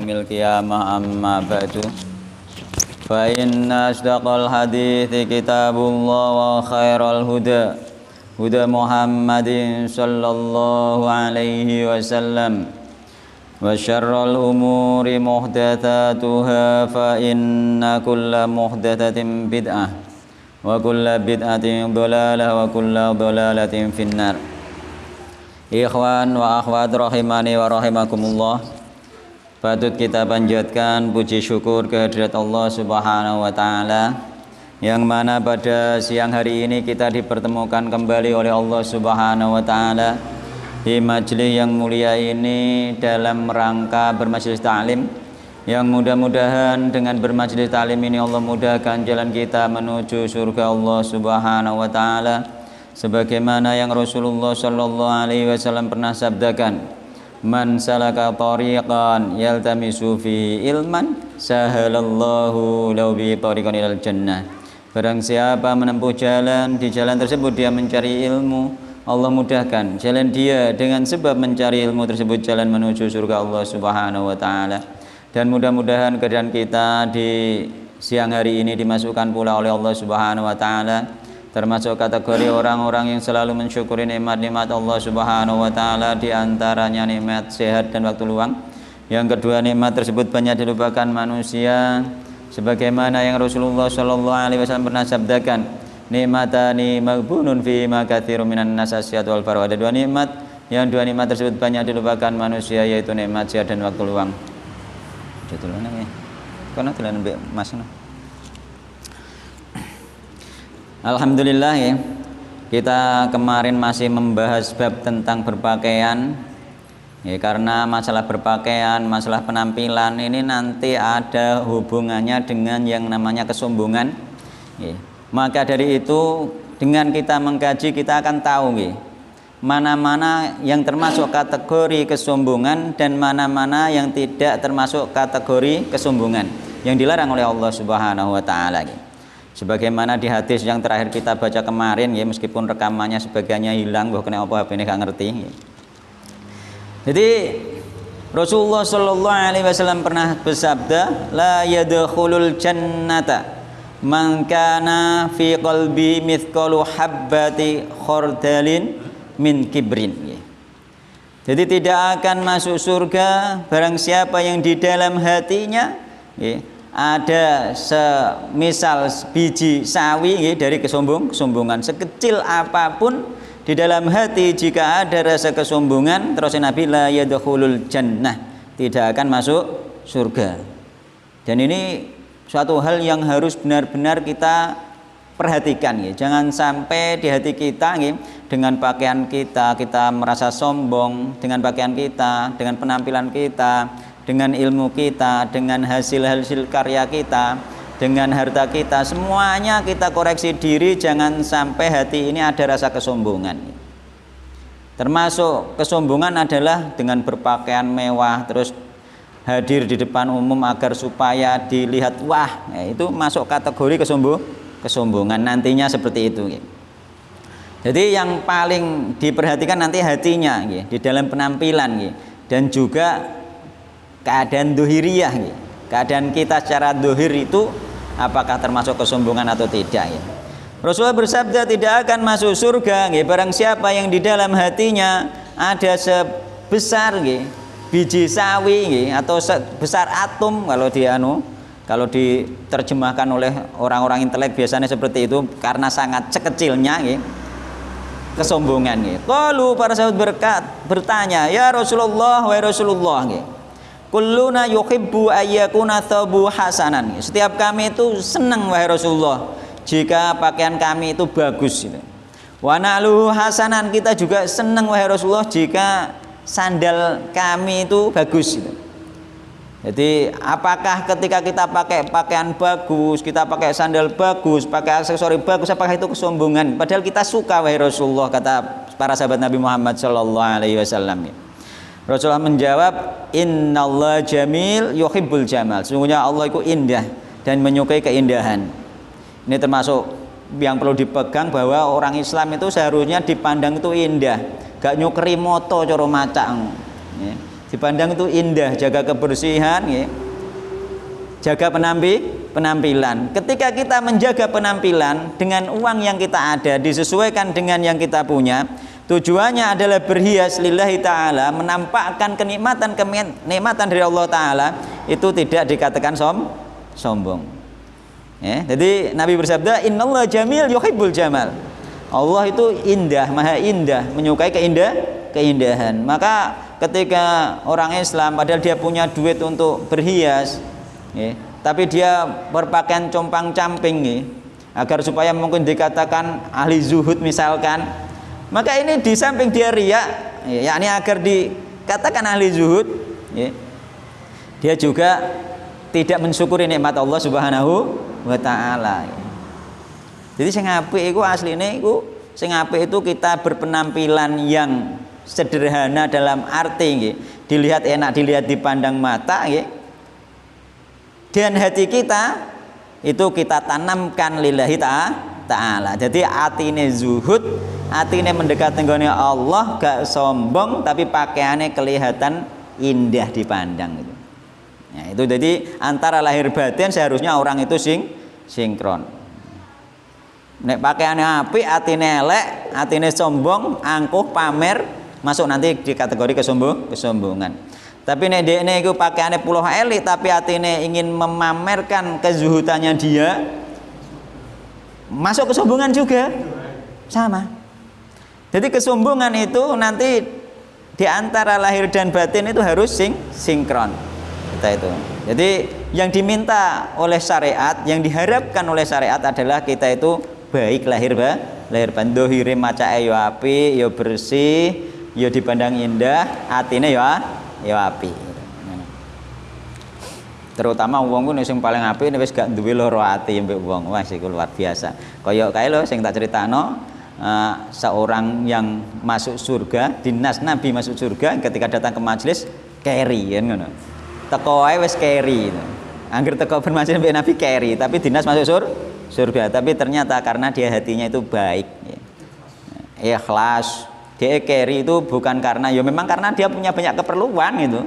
yaumil qiyamah amma ba'du fa inna asdaqal hadithi kitabullah wa khairal huda Muhammadin sallallahu alaihi wasallam wa syarrul umuri muhdatsatuha fa inna kulla muhdatsatin bid'ah wa kulla bid'atin dhalalah wa kulla dhalalatin finnar. Ikhwan wa akhwat rahimani wa rahimakumullah, patut kita panjatkan puji syukur kehadirat Allah Subhanahu wa taala yang mana pada siang hari ini kita dipertemukan kembali oleh Allah Subhanahu wa taala di majelis yang mulia ini dalam rangka bermajelis ta'lim, yang mudah-mudahan dengan bermajelis ta'lim ini Allah mudahkan jalan kita menuju surga Allah Subhanahu wa taala, sebagaimana yang Rasulullah sallallahu alaihi wasallam pernah sabdakan, man salaka tariqan yaltamisu fi ilman sahalallahu lahu bi tariqan ilal jannah. Barang siapa menempuh jalan, di jalan tersebut dia mencari ilmu, Allah mudahkan jalan dia dengan sebab mencari ilmu tersebut jalan menuju surga Allah Subhanahu wa taala. Dan mudah-mudahan keadaan kita di siang hari ini dimasukkan pula oleh Allah Subhanahu wa taala termasuk kategori orang-orang yang selalu mensyukuri nikmat-nikmat Allah Subhanahu wa taala, di antaranya nikmat sehat dan waktu luang. Yang kedua, nikmat tersebut banyak dilupakan manusia, sebagaimana yang Rasulullah sallallahu alaihi wasallam pernah sabdakan, nikmatani maghbunun fi ma katsirun minan nas asyad wal farwa. Ada dua nikmat, yang dua nikmat tersebut banyak dilupakan manusia, yaitu nikmat sehat dan waktu luang. Jatulan ya. Kono telan mbek Mas. Alhamdulillah ya, kita kemarin masih membahas bab tentang berpakaian ya, karena masalah berpakaian, masalah penampilan ini nanti ada hubungannya dengan yang namanya kesombongan ya. Maka dari itu dengan kita mengkaji kita akan tahu ya, mana-mana yang termasuk kategori kesombongan dan mana-mana yang tidak termasuk kategori kesombongan yang dilarang oleh Allah Subhanahu wa taala ya. Sebagaimana di hadis yang terakhir kita baca kemarin ya, meskipun rekamannya sebagiannya hilang, bahwa kena apa HP ini gak ngerti ya. Jadi Rasulullah sallallahu alaihi wasallam pernah bersabda, la yadkhulul jannata man kana fi qalbi mithqalu habbati khardalin min kibrin ya. Jadi tidak akan masuk surga barang siapa yang di dalam hatinya ya, ada semisal biji sawi ya, dari kesombongan. Sekecil apapun di dalam hati jika ada rasa kesombongan, terus Nabi la yadkhulul jannah, tidak akan masuk surga. Dan ini suatu hal yang harus benar-benar kita perhatikan ya. Jangan sampai di hati kita ya, dengan pakaian kita merasa sombong, dengan pakaian kita, dengan penampilan kita, dengan ilmu kita, dengan hasil-hasil karya kita, dengan harta kita, semuanya kita koreksi diri, jangan sampai hati ini ada rasa kesombongan. Termasuk kesombongan adalah dengan berpakaian mewah, terus hadir di depan umum agar supaya dilihat, wah, ya, itu masuk kategori kesombongan nantinya seperti itu. Jadi yang paling diperhatikan nanti hatinya, di dalam penampilan, dan juga keadaan dohiriyah, keadaan kita secara dohir itu apakah termasuk kesombongan atau tidak ya. Rasulullah bersabda tidak akan masuk surga barang siapa yang di dalam hatinya ada sebesar biji sawi atau sebesar atom, kalau diterjemahkan oleh orang-orang intelek biasanya seperti itu, karena sangat sekecilnya kesombongan. Lalu para sahabat bertanya, ya Rasulullah, wahai Rasulullah, kulluna yuhibbu ayyakuna thabu hasanan. Setiap kami itu senang wahai Rasulullah jika pakaian kami itu bagus gitu. Wa na'luhu hasanan, kita juga senang wahai Rasulullah jika sandal kami itu bagus gitu. Jadi apakah ketika kita pakai pakaian bagus, kita pakai sandal bagus, pakai aksesori bagus, apakah itu kesombongan? Padahal kita suka wahai Rasulullah, kata para sahabat Nabi Muhammad sallallahu alaihi wasallam. Rasulullah menjawab, innallaha jamil yuhibbul jamal. Sesungguhnya Allah itu indah dan menyukai keindahan. Ini termasuk yang perlu dipegang, bahwa orang Islam itu seharusnya dipandang itu indah, gak nyukri moto coro macang. Dipandang itu indah, jaga kebersihan, ya. Jaga penampilan. Ketika kita menjaga penampilan dengan uang yang kita ada, disesuaikan dengan yang kita punya, tujuannya adalah berhias lillahi ta'ala, menampakkan kenikmatan dari Allah ta'ala, itu tidak dikatakan sombong. Ya, jadi Nabi bersabda, innallaha jamil yuhibbul jamal. Allah itu indah, maha indah, menyukai keindahan. Maka ketika orang Islam padahal dia punya duit untuk berhias, ya, tapi dia berpakaian compang-camping, ya, agar supaya mungkin dikatakan ahli zuhud misalkan, maka ini di samping dia riya, ya, yakni agar dikatakan ahli zuhud, ya, dia juga tidak mensyukuri nikmat Allah Subhanahu wa taala. Jadi sing apik iku asline iku sing apik itu kita berpenampilan yang sederhana dalam arti, ya, dilihat enak, dilihat dipandang mata, ya. Dan hati kita itu kita tanamkan lillahi ta'ala. Jadi atine zuhud, atine mendekat tenggone Allah, gak sombong, tapi pakaiannya kelihatan indah dipandang gitu. Nah, itu jadi antara lahir batin seharusnya orang itu sinkron. Nek pakaiannya apik, atine elek, atine sombong, angkuh, pamer, masuk nanti di kategori kesombongan. Tapi nek dekne iku pakaiane puluh elit tapi atine ingin memamerkan kezuhudannya dia, masuk kesombongan juga. Sama. Jadi kesombongan itu nanti di antara lahir dan batin itu harus sinkron. Kita itu. Jadi yang diminta oleh syariat, yang diharapkan oleh syariat adalah kita itu baik lahir batin, dohire macake yo apik, yo bersih, yo dipandang indah, atine yo api. Terutama wong ku sing paling apik wis gak duwe loro ati mbek wong. Wah, iku luar biasa. Kaya kae lho sing tak critakno, seorang yang masuk surga, dinas Nabi masuk surga, ketika datang ke majelis keri kan ngono. Teko ae wis keri gitu. Angger teko bermajelis mbek Nabi keri, tapi dinas masuk surga. Tapi ternyata karena dia hatinya itu baik, ya. Ikhlas. Dia keri itu bukan karena, ya memang karena dia punya banyak keperluan gitu,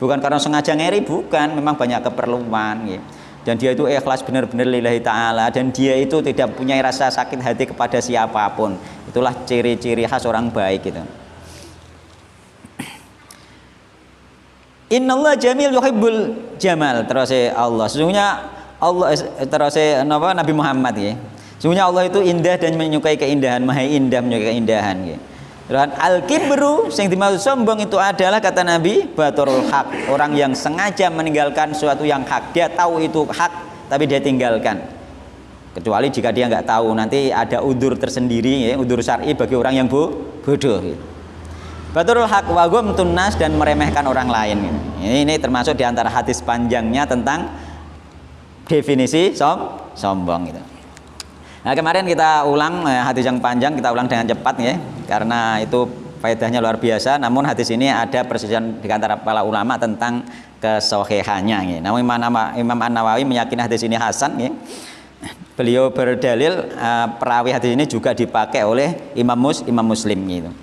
bukan karena sengaja ngeri, bukan, memang banyak keperluan gitu. Dan dia itu ikhlas benar-benar lillahi ta'ala, dan dia itu tidak punya rasa sakit hati kepada siapapun. Itulah ciri-ciri khas orang baik gitu. Innallaha jamil yuhibbul jamal. Terus Allah, sesungguhnya Allah, terus Nabi Muhammad ya. Sesungguhnya Allah itu indah dan menyukai keindahan, maha indah menyukai keindahan gitu. Dan al-kibru yang dimaksud sombong itu adalah kata Nabi baturul hak, orang yang sengaja meninggalkan sesuatu yang hak. Dia tahu itu hak tapi dia tinggalkan, kecuali jika dia nggak tahu, nanti ada udzur tersendiri, ya, udzur syar'i bagi orang yang bodoh gitu. Baturul hak wa ghamtun nas, dan meremehkan orang lain gitu. Ini termasuk diantara hadis panjangnya tentang definisi sombong gitu. Nah, kemarin kita ulang hadis yang panjang, kita ulang dengan cepat ya, karena itu faedahnya luar biasa. Namun hadis ini ada perselisihan di antara para ulama tentang kesohihannya ya. Namun Imam An-Nawawi meyakini hadis ini hasan ya. Beliau berdalil perawi hadis ini juga dipakai oleh Imam Muslim gitu.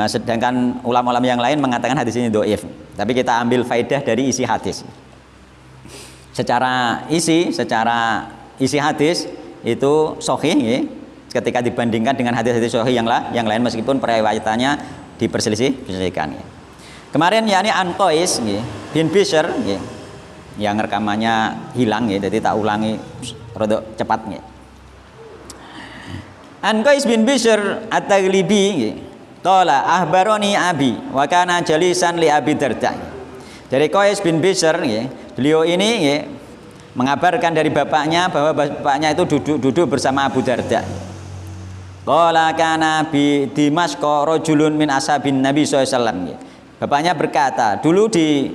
Sedangkan ulama-ulama yang lain mengatakan hadis ini dhaif. Tapi kita ambil faedah dari isi hadis. Secara isi hadis itu sahih ya, ketika dibandingkan dengan hadis-hadis sahih yang lain, meskipun periwayatannya diperselisihkan ya. Kemarin yakni An-Qais ya, bin Bishr ya, yang rekamannya hilang ya, jadi tak ulangi rada cepat ya. An-Qais bin Bishr At-Taghlibi ya, qala ahbaroni abi wa kana jalisan li Abi Darda. Dari Qais bin Bishr ya, beliau ini ya mengabarkan dari bapaknya bahwa bapaknya itu duduk bersama Abu Darda. Qala kana bi Dimashq rajulun min ashabin Nabi SAW. Bapaknya berkata, dulu di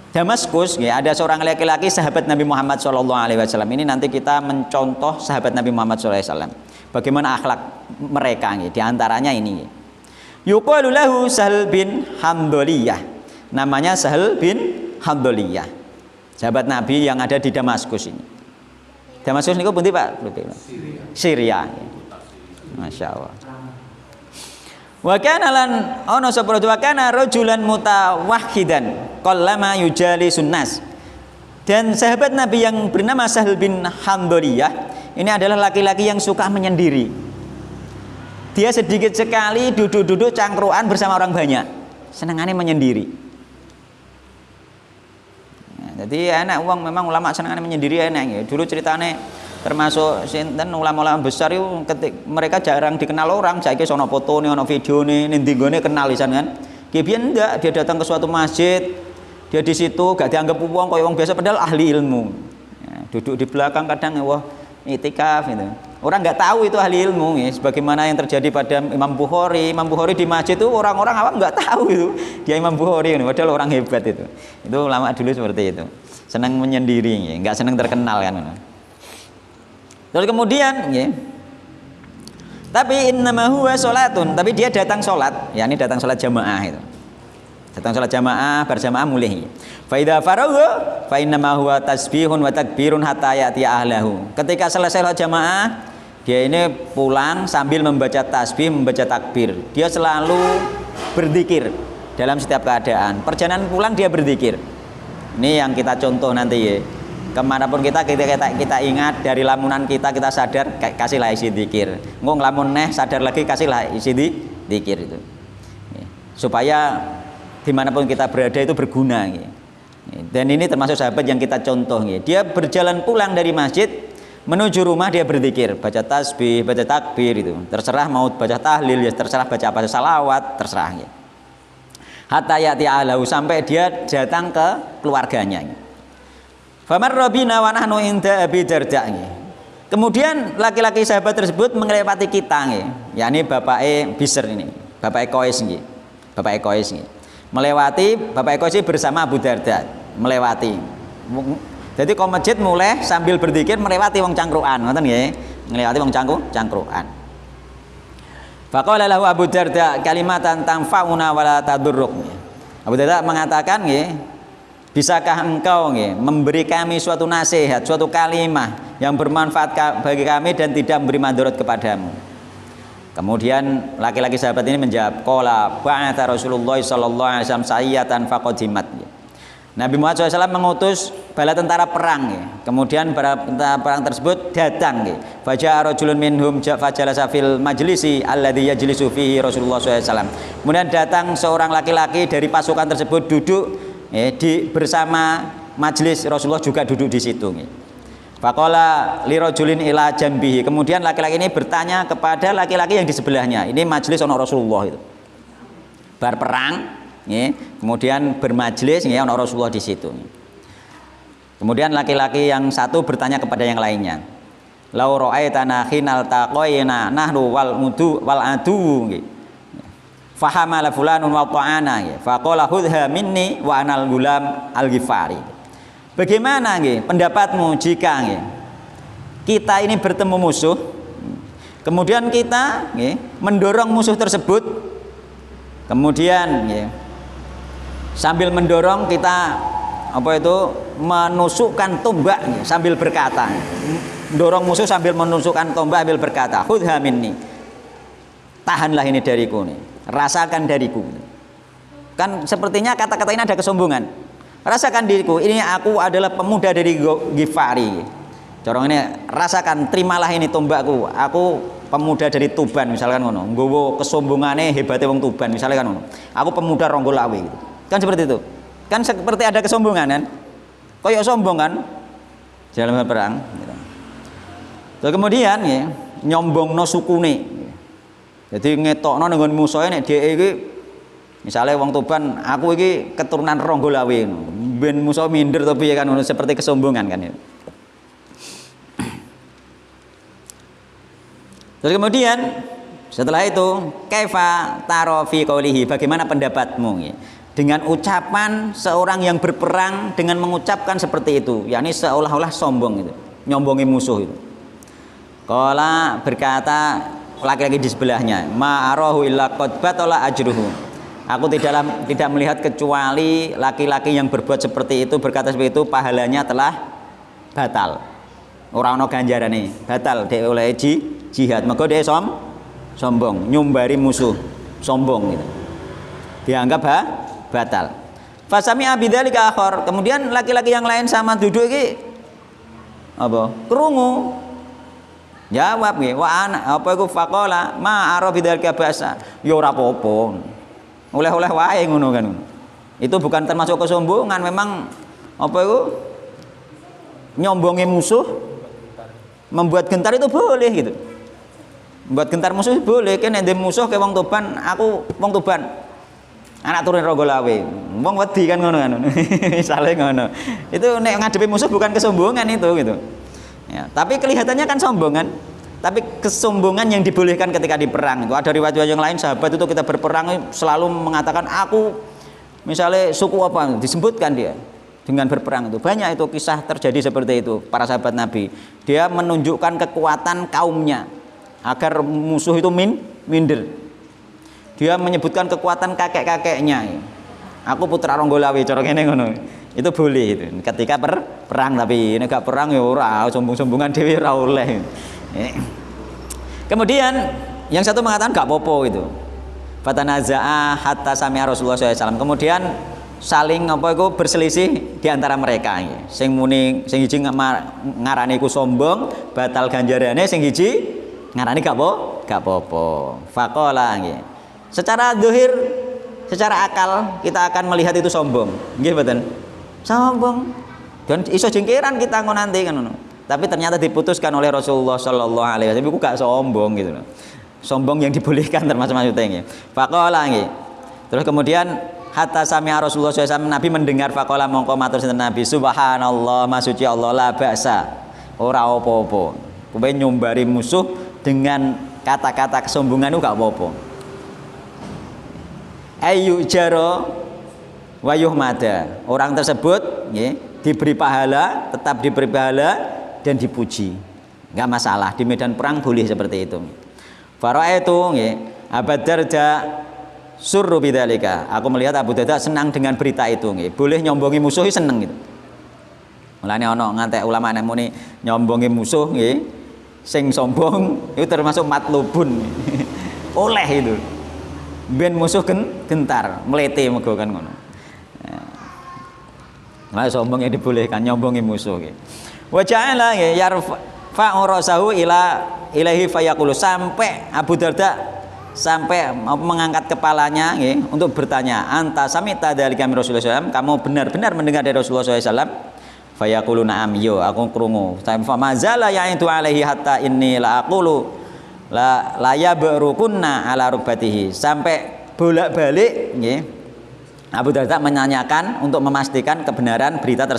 Damaskus ya, ada seorang laki-laki sahabat Nabi Muhammad SAW. Ini nanti kita mencontoh sahabat Nabi Muhammad SAW. Bagaimana akhlak mereka ya, di antaranya ini. Yuqalu lahu Sahal bin Hamdaliyah. Namanya Sahal bin Hamdaliyah. Sahabat Nabi yang ada di Damaskus ini. Damaskus ini pundi Pak? Syria. Masya Allah. Wa kana lan ana sapa wa kana rajulan mutawahhidan qallama yujalisun nas. Dan sahabat Nabi yang bernama Sahal bin Handoliyah ini adalah laki-laki yang suka menyendiri. Dia sedikit sekali duduk-duduk cangkruan bersama orang banyak. Senengannya menyendiri. Nah, jadi enak uang memang ulama senengannya menyendiri enak ya. Dulu ceritanya termasuk sinten ulama-ulama besar itu mereka jarang dikenal orang. Saiki sono foto nih, ono video nih, nintinggone kenal lisan kan. Kebian enggak, dia datang ke suatu masjid, dia di situ gak dianggap uang kayak orang biasa padahal ahli ilmu. Ya, duduk di belakang kadang wah itikaf itu. Orang nggak tahu itu ahli ilmu ya, sebagaimana yang terjadi pada Imam Bukhari. Imam Bukhari di masjid itu orang-orang awam nggak tahu itu dia Imam Bukhari ini, padahal orang hebat itu. Itu ulama dulu seperti itu, senang menyendiri ya, nggak senang terkenal kan. Terus kemudian ya, tapi innama huwa sholatun, tapi dia datang sholat, ya ini datang sholat jamaah itu, datang sholat jamaah berjamaah mulih. Fa idza faragha fa innama huwa tasbihun wa takbirun hatta ya'ti ahlahu. Ketika selesai sholat jamaah, dia ini pulang sambil membaca tasbih, membaca takbir. Dia selalu berzikir dalam setiap keadaan. Perjalanan pulang dia berzikir. Ini yang kita contoh nanti ya. Kemanapun kita ingat dari lamunan kita sadar kasihlah isi dzikir. Engko nglamun neh sadar lagi kasihlah isi dzikir itu. Supaya dimanapun kita berada itu berguna. Dan ini termasuk sahabat yang kita contoh. Dia berjalan pulang dari masjid menuju rumah dia berzikir, baca tasbih, baca takbir itu. Terserah mau baca tahlil ya terserah, baca apa salawat terserah. Hatta ya'ti ahlahu, sampai dia datang ke keluarganya. Famar Robina wa nahnu inda Abi Darda. Kemudian laki-laki sahabat tersebut melewati kita, yakni bapake Bisr ini, bapake Qais nggih. Bapake Qais nggih. Melewati bapake Qais bersama Abu Darda, melewati. Jadi ke masjid mulai sambil berzikir melewati wong cangkruan, ngoten nggih. Melewati wong cangkruan. Faqala lahu Abu Darda kalimatan tanfa'una wala tadurruk. Abu Darda mengatakan nggih, bisakah engkau memberi kami suatu nasihat, suatu kalimah yang bermanfaat bagi kami dan tidak memberi madarat kepadamu? Kemudian laki-laki sahabat ini menjawab, qala ba'atha Rasulullah sallallahu alaihi wasallam sayyatan faqadimat. Nabi Muhammad SAW mengutus bala tentara perang. Kemudian bala tentara perang tersebut datang. Faja'a rajulun minhum fajalasa fil majlisi alladzi yajlisu fihi Rasulullah SAW. Kemudian datang seorang laki-laki dari pasukan tersebut duduk bersama majelis Rasulullah, juga duduk di situ. Faqala li rajulin ila janbihi. Kemudian laki-laki ini bertanya kepada laki-laki yang di sebelahnya. Ini majelis ono Rasulullah itu. Bar perang, kemudian bermajelis ono Rasulullah di situ. Kemudian laki-laki yang satu bertanya kepada yang lainnya. Lau ra'aitana khinal taqayna nahnu wal mudu wal adu. Fahamala fulanun wa ta'ana, faqala khudha minni wa anal gulam al-ghifari. Bagaimana pendapatmu jika kita ini bertemu musuh, kemudian kita mendorong musuh tersebut, kemudian sambil mendorong kita menusukkan tombak sambil berkata, mendorong musuh sambil menusukkan tombak sambil berkata, khudha minni, tahanlah ini dariku nih, rasakan dariku. Kan sepertinya kata-kata ini ada kesombongan. Rasakan diriku, ini aku adalah pemuda dari Ghifari. Corong ini, rasakan, terimalah ini tombakku. Aku pemuda dari Tuban, misalkan ngono. Nggowo kesombongane hebate wong Tuban, misalkan ngono. Aku pemuda Ronggolawe gitu. Kan seperti itu. Kan seperti ada kesombongan kan? Koyok sombong kan? Dalam perang gitu. Terus kemudian nyombongno sukune. Jadi ngetokno nggon musuhe nek dhek iki misale wong Tuban, aku iki keturunan Ronggolawe. Ben musuh minder to piye kan ngono, seperti kesombongan kan itu. Terus kemudian setelah itu kaifa taro fi qoulihi, bagaimana pendapatmu dengan ucapan seorang yang berperang dengan mengucapkan seperti itu, yakni seolah-olah sombong itu, nyombongi musuh itu. Qala berkata laki-laki di sebelahnya, ma'arahu illa qad batala ajruhu. Aku tidak melihat kecuali laki-laki yang berbuat seperti itu, berkata seperti itu, pahalanya telah batal. Ora ono ganjarane, batal dhek oleh jihad. Mergo dhek sombong, nyumbari musuh. sombong gitu. Dianggap batal. Fasami'a bidzalika akhar. Kemudian laki-laki yang lain sama duduk iki apa? Krungu. Jawab nggih, wa ana apa iku faqala ma ara bidzalika ba'sa. Ya ora apa-apa. Oleh-oleh wae ngono kan. Itu bukan termasuk kesombongan, memang apa itu nyombongi musuh, membuat gentar itu boleh gitu. Membuat gentar musuh boleh, kan nek musuh ke wong Tuban, aku wong Tuban. Anak turun Rogolawe. Wong wedi kan ngono kan. Misale ngono. Itu nek ngadepi musuh bukan kesombongan itu gitu. Ya, tapi kelihatannya kan sombongan. Tapi kesombongan yang dibolehkan ketika di perang itu ada riwayat yang lain sahabat itu kita berperang selalu mengatakan aku misalnya suku apa disebutkan dia dengan berperang itu banyak itu kisah terjadi seperti itu para sahabat Nabi. Dia menunjukkan kekuatan kaumnya agar musuh itu minder. Dia menyebutkan kekuatan kakek-kakeknya. Aku putra Ronggolawe cara kene ngono. Itu boleh itu ketika perang, tapi ini gak perang ya ora sombong-sombongan dhewe ora oleh. Kemudian yang satu mengatakan gak popo itu. Fatanaza'a hatta sami'a Rasulullah SAW. Kemudian saling apa itu berselisih di antara mereka. Sing muni sing hiji ngarani iku sombong, batal ganjarane, sing hiji ngarani gak popo. Faqala nggih. Secara zahir, secara akal kita akan melihat itu sombong. Nggih mboten? Sombong. Dan iso jengkeran kita ngono nanti kan ngono. Tapi ternyata diputuskan oleh Rasulullah Sallallahu Alaihi Wasallam. Iku gak sombong gitu loh. Sombong yang dibolehkan termasuk maksudnya. Faqala nggih. Terus kemudian hatta sami'a Rasulullah SAW, Nabi mendengar faqala mongko matur sinten Nabi, subhanallah masuci Allah la ba'sa. Ora apa-apa. Kowe nyombari musuh dengan kata-kata kesombongan itu gak apa-apa. Ayu jaro wa yuhmada. Orang tersebut nggih diberi pahala, tetap diberi pahala dan dipuji. Enggak masalah, di medan perang boleh seperti itu. Fara'aitu nggih Abu Darda surru bidzalika. Aku melihat Abu Darda senang dengan berita itu nggih. Boleh nyombongi musuh seneng gitu. Mulane ana ngantek ulama nek muni nyombongi musuh nggih sing sombong itu termasuk matlubun. Oleh itu. Ben musuh gentar, melete mergo kan ngono. Nah, sombong yang dibolehkan nyombongi musuh nggih. Wa ja'ala yarfa'u rasahu ilaihi fayaqulu, sampai Abu Darda sampai mengangkat kepalanya nggih untuk bertanya, anta samita dzalika min Rasulullah SAW, kamu benar-benar mendengar dari Rasulullah SAW? Fayaqulu na'am, yo aku krungu. Fa mazala ya'idu alaihi hatta inni la aqulu la yabrukunna ala rukbatihi, sampai bolak-balik nggih Abu Darda menanyakan untuk memastikan kebenaran berita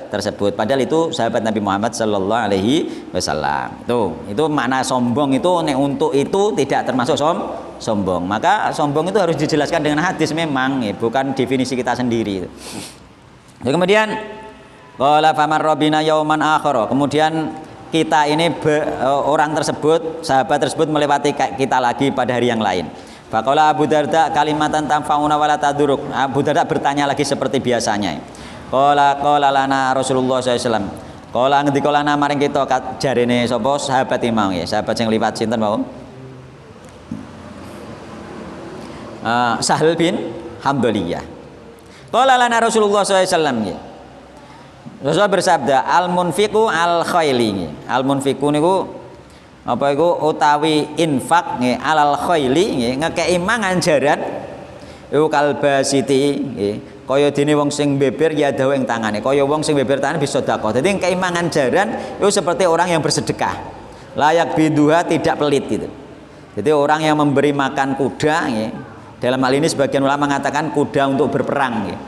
tersebut. Padahal itu sahabat Nabi Muhammad Sallallahu Alaihi Wasallam. Itu makna sombong itu untuk itu tidak termasuk sombong. Maka sombong itu harus dijelaskan dengan hadis memang, bukan definisi kita sendiri. Kemudian qala famar rabbina yauman akhara. Kemudian kita ini orang tersebut, sahabat tersebut melewati kita lagi pada hari yang lain. Faqala Abu Darda kalimatan tanfa'una wala taduruk. Abu Darda bertanya lagi seperti biasanya. Qala lana Rasulullah SAW. Qala ngendika lana maring kita jarene sapa sahabat imam ya, sahabat sing liwat sinten wau? Sahal bin Hamdaliyah. Qala lana Rasulullah SAW ya. Rasulullah bersabda al-munfiqu al-khaili. Al-munfiqu niku apa iku utawi infak nggih alal khaili nggih ngekeki mangan jaran iku kalbasiti nggih kaya dene wong sing beber ya dawa ing tangane, kaya wong sing beber tangan bisa sedekah. Dadi ngekeki mangan jaran itu seperti orang yang bersedekah. Layak biduha, tidak pelit gitu. Jadi orang yang memberi makan kuda nggih, dalam hal ini sebagian ulama mengatakan kuda untuk berperang nggih.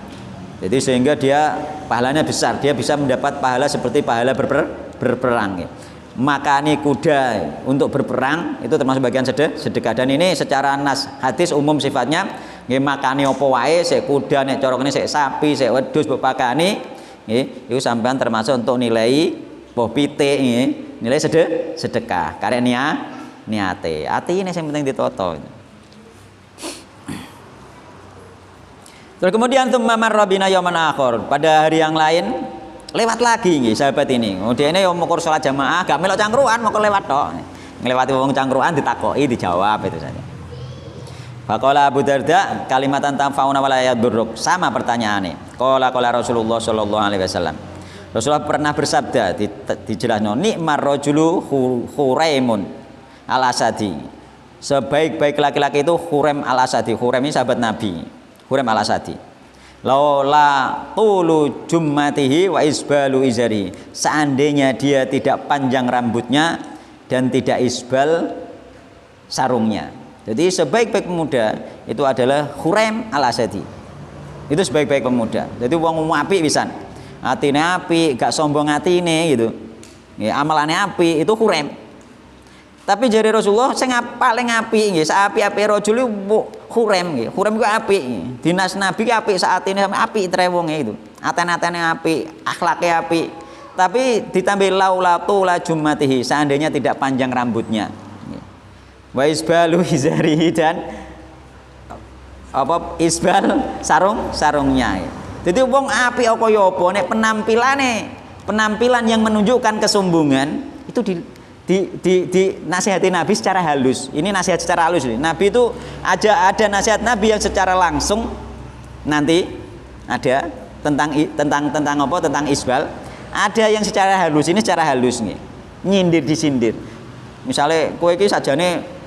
Jadi sehingga dia pahalanya besar, dia bisa mendapat pahala seperti pahala berperang nggih. Makani kuda untuk berperang itu termasuk bagian sedekah, dan ini secara nas hadis umum sifatnya nggih makani apa wae, sik kuda nek cara kene sik sapi sik wedhus mbok pakani nggih iku sampean termasuk untuk nilai poh pitik nggih, nilai sedekah karek niate ati ini yang penting ditoto. Terus kemudian tumamar rabbina yauman akhir, pada hari yang lain lewat lagi nggih sahabat ini. Dene yo mukur salat jamaah, gak melok cangkruan, moko lewat tok. Nglewati wong cangkruan ditakoki, dijawab itu saja. Faqala Abu Darda kalimatan tanfa'una wa la yadurruk. Sama pertanyaannya. Qala Rasulullah sallallahu alaihi wasallam. Rasulullah pernah bersabda dijelasno nikmar rajulu Khuraimun al-Asadi. Sebaik-baik laki-laki itu Khuraim al-Asadi. Khuraim ini sahabat Nabi. Khuraim al-Asadi. Laula tulu jummatihi wa isbalu izari. Seandainya dia tidak panjang rambutnya dan tidak isbal sarungnya. Jadi sebaik-baik pemuda itu adalah Khuraim al-Asadi. Itu sebaik-baik pemuda. Jadi wong apik pisan. Atine apik, gak sombong atine gitu. Ya, amalane apik itu Khuraim. Tapi jari Rasulullah sing paling apik nggih, sapi-api rajul Khuraim nggih. Khuraim ku apik. Dinas Nabi ku apik saatine apik trewonge itu. Aten-atene apik, akhlake apik. Tapi ditambah laula tula jummatihi, seandainya tidak panjang rambutnya. Wa isbalu izarihi dan apa isbal sarungnya. Jadi wong apik kaya apa nek penampilan yang menunjukkan kesombongan itu di nasihati Nabi secara halus. Ini nasihat secara halus. Nabi itu ada nasihat Nabi yang secara langsung nanti ada tentang apa? Tentang isbal. Ada yang secara halus. Ini secara halus nih. Nyindir disindir. Misalnya kowe iki sajane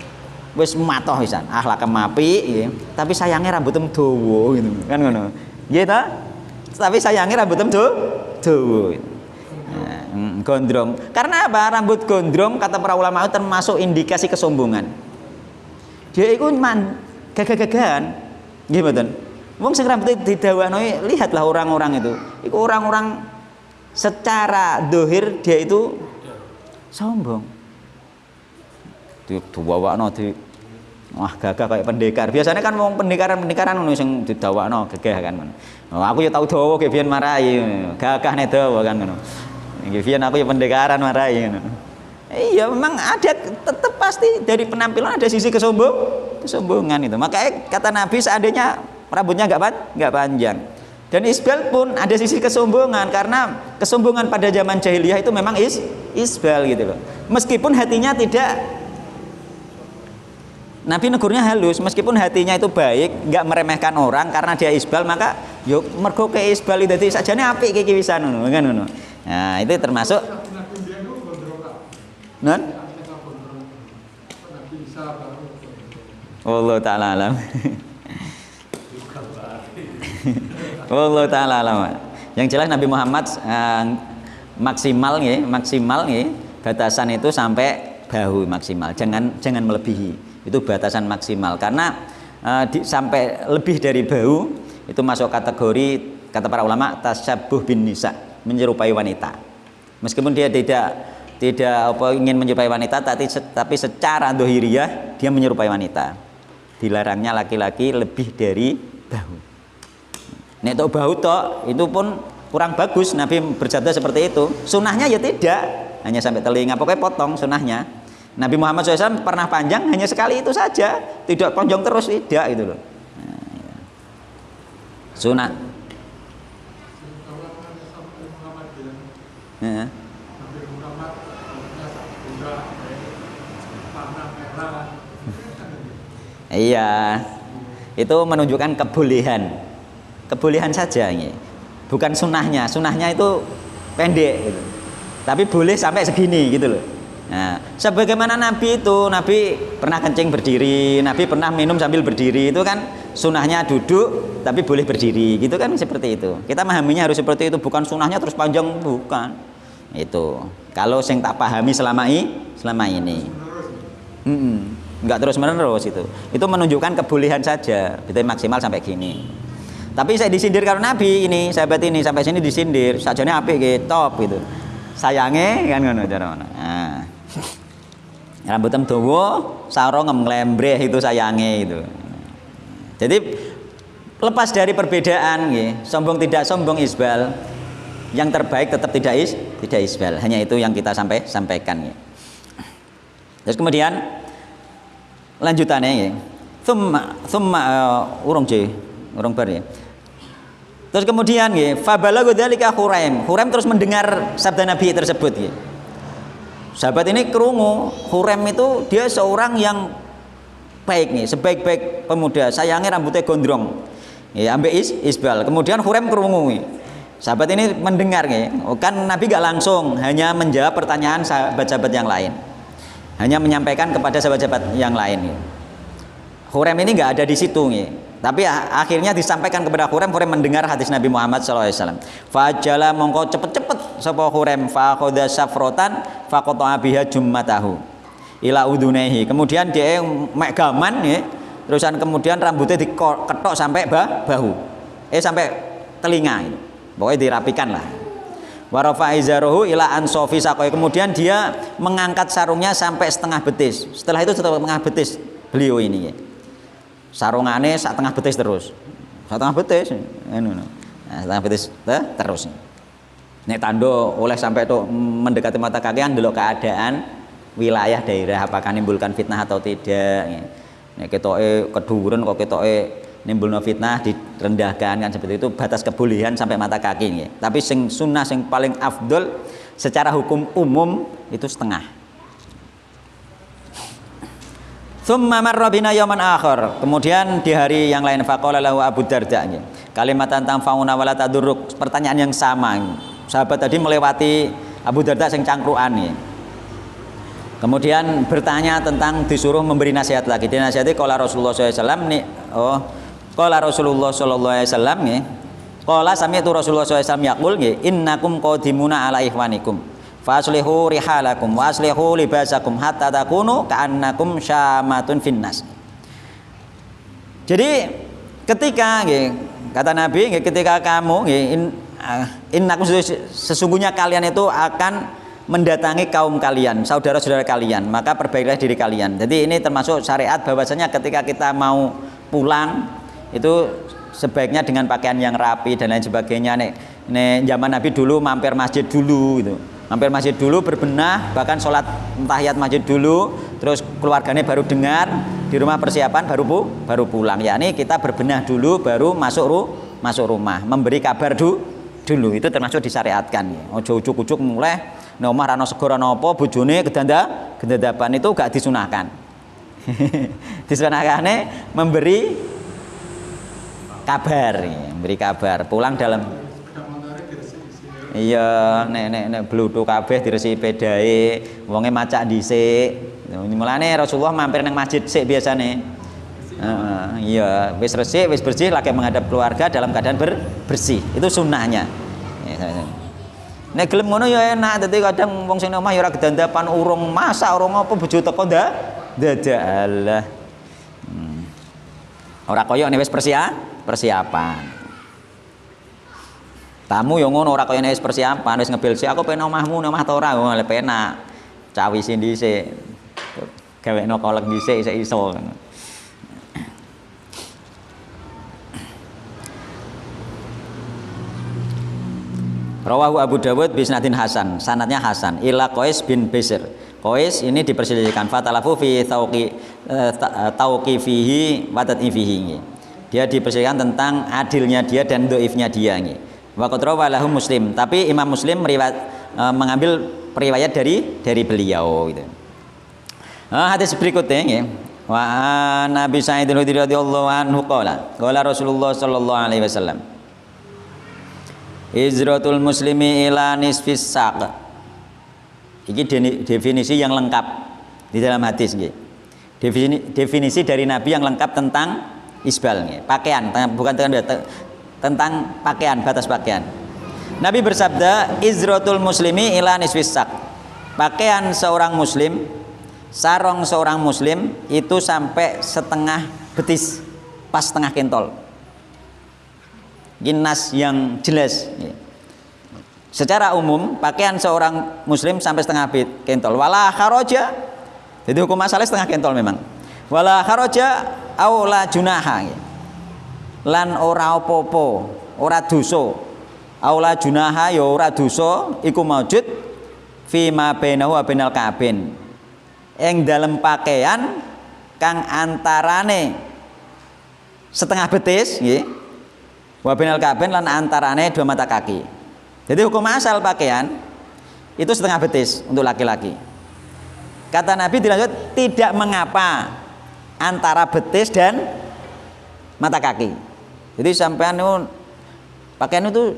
wis matoh pisan, akhlak apik nggih, tapi sayangnya rambutmu dawa gitu. Kan ngono. Nggih ta? Tapi sayangnya rambutmu dawa. Gondrong. Karena apa? Rambut gondrong kata para ulama itu termasuk indikasi kesombongan. Dia itu gagah-gagahan. Nggih mboten. Wong sing rambutnya didawakno lihatlah orang-orang itu. Iku orang-orang secara dohir dia itu sombong. Diwawakno di wah gagah kayak pendekar. Biasanya kan wong pendekaran ngono sing didawakno gagah kan ngono. Oh, aku ya tau dawa ge biyen marahi. Gagahne dawa kan ngono. Biyen aku ya pendekaran marahi ngono. Iya memang ada tetap pasti dari penampilan ada sisi kesombongan itu. Makanya kata Nabi seandainya rambutnya enggak panjang. Dan isbal pun ada sisi kesombongan karena kesombongan pada zaman jahiliyah itu memang isbal gitu loh. Meskipun hatinya tidak, Nabi negurnya halus, meskipun hatinya itu baik, nggak meremehkan orang karena dia isbal, maka yuk mergo ke isbal itu dadi sajane apik iki wisan ngono kan ngono. Nah, itu termasuk non Allah taala alam. Allah taala alam. Yang jelas Nabi Muhammad maksimal nggih, batasan itu sampai bahu maksimal, jangan melebihi. Itu batasan maksimal karena sampai lebih dari bahu itu masuk kategori kata para ulama tasyabuh bin nisa, menyerupai wanita. Meskipun dia tidak ingin menyerupai wanita, tapi secara dohiriyah dia menyerupai wanita. Dilarangnya laki-laki lebih dari bahu. Nek tok bahu tok itu pun kurang bagus. Nabi bersabda seperti itu. Sunahnya ya tidak, hanya sampai telinga, pokoknya potong sunahnya. Nabi Muhammad SAW pernah panjang hanya sekali itu saja, tidak panjang terus, tidak itu loh. Nah, ya. Sunah. Ya. Iya, itu menunjukkan kebolehan saja ini, bukan sunahnya. Sunahnya itu pendek, gitu. Tapi boleh sampai segini gitu loh. Nah, sebagaimana Nabi pernah kencing berdiri, Nabi pernah minum sambil berdiri, itu kan sunahnya duduk tapi boleh berdiri, gitu kan seperti itu. Kita memahaminya harus seperti itu, bukan sunahnya terus panjang, bukan. Itu kalau yang tak pahami selama ini, nggak terus menerus itu menunjukkan kebolehan saja, itu maksimal sampai gini. Tapi saya disindir karena Nabi ini, sahabat ini sampai sini disindir, sajane apik gitu, top gitu. Sayange kan ngono cara ngono. Nah. Rambutnya dawa, sarung nglembreh itu sayange itu. Jadi lepas dari perbedaan nggih, sombong tidak sombong isbal, yang terbaik tetap tidak isbal. Hanya itu yang kita sampaikan nggih. Terus kemudian lanjutannya nggih. Tsumma urung bar ya. Terus kemudian nggih, fa balagha dzalika Khuraim. Khuraim terus mendengar sabda Nabi tersebut nggih. Sahabat ini kerungu, Khuraim itu dia seorang yang baik nih, sebaik-baik pemuda, sayangnya rambutnya gondrong. Ya, ambek isbal. Kemudian Hurem krungu. Sahabat ini mendengar nih, kan Nabi gak langsung, hanya menjawab pertanyaan sahabat-sahabat yang lain. Hanya menyampaikan kepada sahabat-sahabat yang lain. Hurem ini gak ada di situ nih. Tapi akhirnya disampaikan kepada Hurem mendengar hadis Nabi Muhammad SAW. Fajala mongko cepet-cepet sapa Hurem fa khoda safrotan fa qata'a biha jummatahu ila udunehi. Kemudian dia mek gaman ya. Terusan kemudian rambutnya diketok sampai bahu. Sampai telinga itu. Pokoknya dirapikan lah. Wa rafa'a izarahu ila ansofi saqai. Kemudian dia mengangkat sarungnya sampai setengah betis. Setelah itu setengah betis beliau ini ya. Sarungane setengah betis terus. Setengah betis. Nah, setengah betis terus. Nek tando oleh sampai tuh mendekati mata kaki kan delok keadaan wilayah daerah apakah menimbulkan fitnah atau tidak. Nek ketoke keduren kok ketoke nimbulno fitnah direndahkan kan seperti itu, batas kebolehan sampai mata kaki nggih. Tapi sing sunnah sing paling afdol secara hukum umum itu setengah. Tsumma marra bina yauman akhar. Kemudian di hari yang lain faqala lahu Abu Darda nggih. Kalimatan tanfauna wala tadurruk. Pertanyaan yang sama. Sahabat tadi melewati Abu Darda sing cangkruan nggih. Kemudian bertanya tentang disuruh memberi nasihat lagi. Dinasihati qala Rasulullah SAW nih. Qala Rasulullah sallallahu alaihi wasallam nggih. Qala sami'tu Rasulullah SAW yaqul nggih, innakum qadimuna ala ikhwanikum. Faslihu rihalakum wa aslihu libasakum hatta takunu ka'annakum syamatun finnas. Jadi ketika nggih, kata Nabi nggih, ketika kamu nggih innakum sesungguhnya kalian itu akan mendatangi kaum kalian, saudara-saudara kalian, maka perbaikilah diri kalian. Jadi ini termasuk syariat bahwasanya ketika kita mau pulang itu sebaiknya dengan pakaian yang rapi dan lain sebagainya. Nek zaman Nabi dulu mampir masjid dulu gitu. Mampir masjid dulu berbenah, bahkan sholat tahiyat masjid dulu, terus keluarganya baru dengar, di rumah persiapan baru pulang. Yakni kita berbenah dulu baru masuk rumah, memberi kabar dulu. Itu termasuk disyariatkan. Ojo ujuk-ujuk mulai nek omah ra ono segara napa bojone gedadapan itu gak disunahkan. Disunahkane memberi kabar pulang dalam iya nek bludhu kabeh diresi pedae wonge macak dhisik. Mulane Rasulullah mampir nang masjid sik biasane. Iya, wis resik, wis bersih lagi menghadap keluarga dalam keadaan bersih. Itu sunnahnya. Nek gelem ngono ya enak, dadi kadang wong sing omah ya ora gedandapan urung masak urung apa bojo teko dadak. Ora kaya nek wis persiapan. Tamu yo ngono ora kaya nek wis persiapan, wis ngebil sik aku pengen omahmu, omah ta ora, le penak. Cawisi dhisik. Gawekno kolek dhisik isih iso. Rawahu Abu Dawud bisnadin Hasan, sanadnya Hasan. Ila Qais bin Bisr. Qais ini diperselisihkan fatalafu fi tauqifihi wa tad'ifihi. Dia diperselisihkan tentang adilnya dia dan dhaifnya dia nggih. Wa qad rawahu Muslim, tapi Imam Muslim mengambil periwayat dari beliau gitu. Hadis berikutnya nggih. Wa Nabi Sa'id al-Khudri radhiyallahu anhu qala Rasulullah sallallahu alaihi wasallam Hijratul muslimi ila nisfis saq. Ini definisi yang lengkap di dalam hadis nggih. Definisi dari Nabi yang lengkap tentang isbal nggih. Pakaian, bukan tentang pakaian, batas pakaian. Nabi bersabda, "Izratul muslimi ila nisfis saq." Pakaian seorang muslim, sarong seorang muslim itu sampai setengah betis, pas setengah kentol. Ginas yang jelas. Secara umum pakaian seorang muslim sampai setengah kentol. Wala kharaja. Jadi hukum asalnya setengah kentol memang. Wala kharaja aula junaha. Lan ora apa-apa, ora dosa. Aula junaha ya ora dosa iku maujud fi ma bainahu wa bainal ka'bin. Ing dalem pakaian kang antarane setengah betis nggih. Wa bainal ka'bain lan antarane dua mata kaki. Jadi hukum asal pakaian itu setengah betis untuk laki-laki. Kata Nabi dilanjut tidak mengapa antara betis dan mata kaki. Jadi sampean itu pakaian itu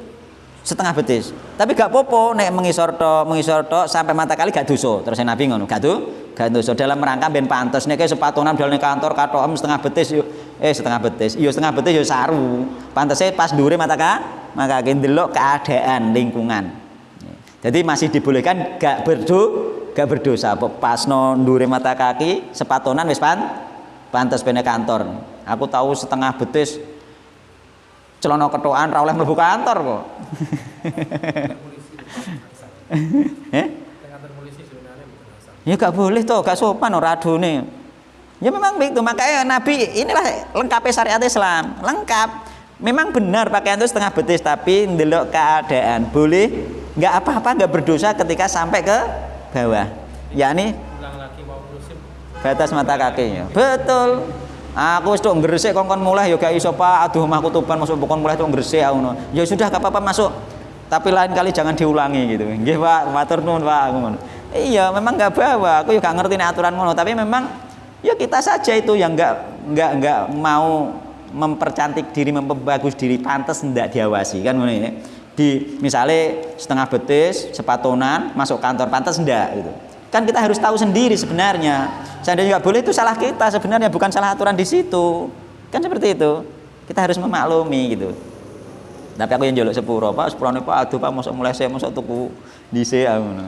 setengah betis. Tapi gak popo nek mengisor tok sampai mata kaki gak dosa. Terus Nabi ngono, gak dosa dalam rangka ben pantes nek sepatunan dalan kantor katokem setengah betis yo setengah betis. Yo setengah betis yo saru. Pantese pas dhuwure mata kaki ndelok keadaan lingkungan. Jadi masih dibolehkan gak berdosa. Pasno ndure mata kaki sepatonan wis pantes pene kantor. Aku tahu setengah betis celana ketokan ra oleh mlebu kantor kok. Ya gak boleh toh, gak sopan ora adone. Ya memang begitu, makanya Nabi inilah lengkapnya syariat Islam, lengkap. Memang benar pakaian itu setengah betis, tapi ndelok keadaan. Boleh nggak apa-apa, nggak berdosa ketika sampai ke bawah. Yakni batas mata kakinya. Betul. Aku wis tok ngresik kongkon mulai ya gak iso Pak. Aduh mah kutuban masuk kongkon mulai tok ngresik aku ngono. Ya sudah gak apa-apa masuk. Tapi lain kali jangan diulangi gitu. Nggih Pak, matur nuwun Pak aku ngono. Iya, memang gak bawa. Aku juga gak ngerti aturan ngono, tapi memang ya kita saja itu yang nggak mau mempercantik diri, memperbagus diri, pantas ndak diawasi kan ngono ya. Di misalnya setengah betis, sepatonan, masuk kantor pantas ndak gitu. Kan kita harus tahu sendiri sebenarnya. Seandainya nggak boleh itu salah kita sebenarnya, bukan salah aturan di situ. Kan seperti itu. Kita harus memaklumi gitu. Tapi aku yang njaluk sepuro, Pak, sepurone Pak, aduh Pak, mosok mulai saya mosok tuku dhisik aku ngono.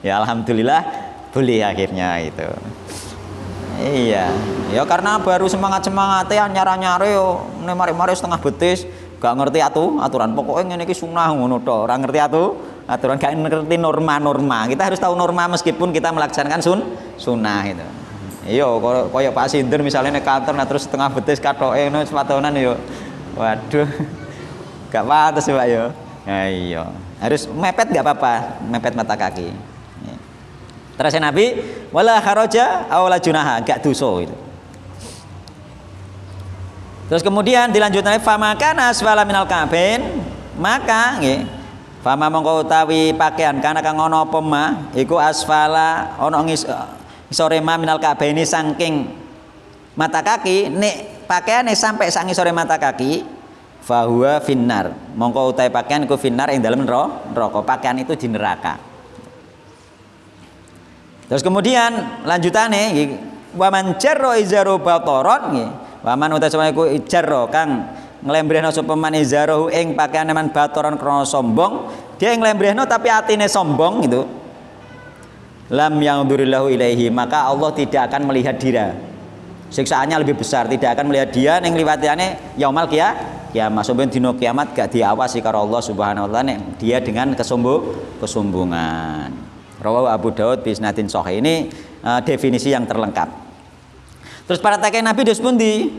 Ya alhamdulillah boleh akhirnya itu. Iya. Ya karena baru semangat-semangatnya nyara-nyare yo mari-mari setengah betis, gak ngerti aturan. Pokoknya ngene iki sunah ngono tok, ora ngerti aturan, gak ngerti norma-norma. Kita harus tahu norma meskipun kita melaksanakan sunnah itu. Iya, koyo Pak Sindur misalnya nek kantor nah terus setengah betis katoke ngono sepatonan yo. Waduh. Gak pantes Pak yo. Ya iya. Harus mepet gak apa-apa, mepet mata kaki. Terus Nabi wala kharaja aw la junaha, gak dosa itu. Terus kemudian dilanjutkan fama kana asfala minal ka'bain, maka nggih fama mongko utawi pakaian kana kang ana apa ma iku asfala ana ngisore ma minal ka'baini saking mata kaki, nek pakaiane sampai sak ngisore mata kaki fahuwa finnar, mongko utawi pakaian iku finnar ing dalem neraka, pakaian itu di neraka. Terus kemudian lanjutane wa man jarra izaru bataron nggih. Wa man utawa iku ijarra kang nglembrehno sapa man izaru ing pakaian man bataron krana sombong, dia nglembrehno tapi atine sombong gitu. Lam yangdurillahu ilaihi, maka Allah tidak akan melihat dia. Siksaannya lebih besar, tidak akan melihat dia ning liwatane yaumul kiamat. Sampeyan dina kiamat gak diawasi karo Allah Subhanahu wa taala nek dia dengan kesombongan. Rawahu Abu Daud bi isnadin sahih. Ini definisi yang terlengkap. Terus praktek Nabi dos pundi?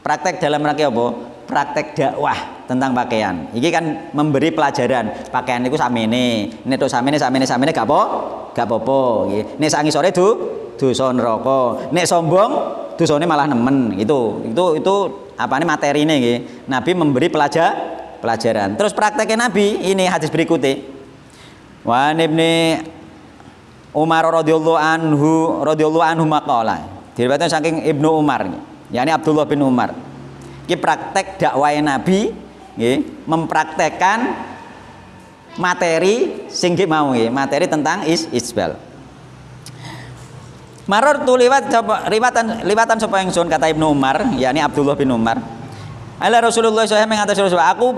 Praktek dalam rangka apa? Praktek dakwah tentang pakaian. Iki kan memberi pelajaran. Pakaian itu samene. Nek tok samene gak apa-apa nggih. Nek sak ngisore dosa neraka. Nek sombong dosane malah nemen. Itu apane materine nggih. Nabi memberi pelajaran. Terus prakteknya Nabi ini hadis berikutnya. Wa ibni Umar radhiyallahu anhu maqala. Diriwayatkan saking Ibnu Umar, yakni Abdullah bin Umar. Iki praktek dakwah Nabi nggih, mempraktekkan materi sing mau nggih, materi tentang isbal. Maror tu liwatan sapa ingsun kata Ibnu Umar, yakni Abdullah bin Umar. Ala Rasulullah sallallahu alaihi wasallam, aku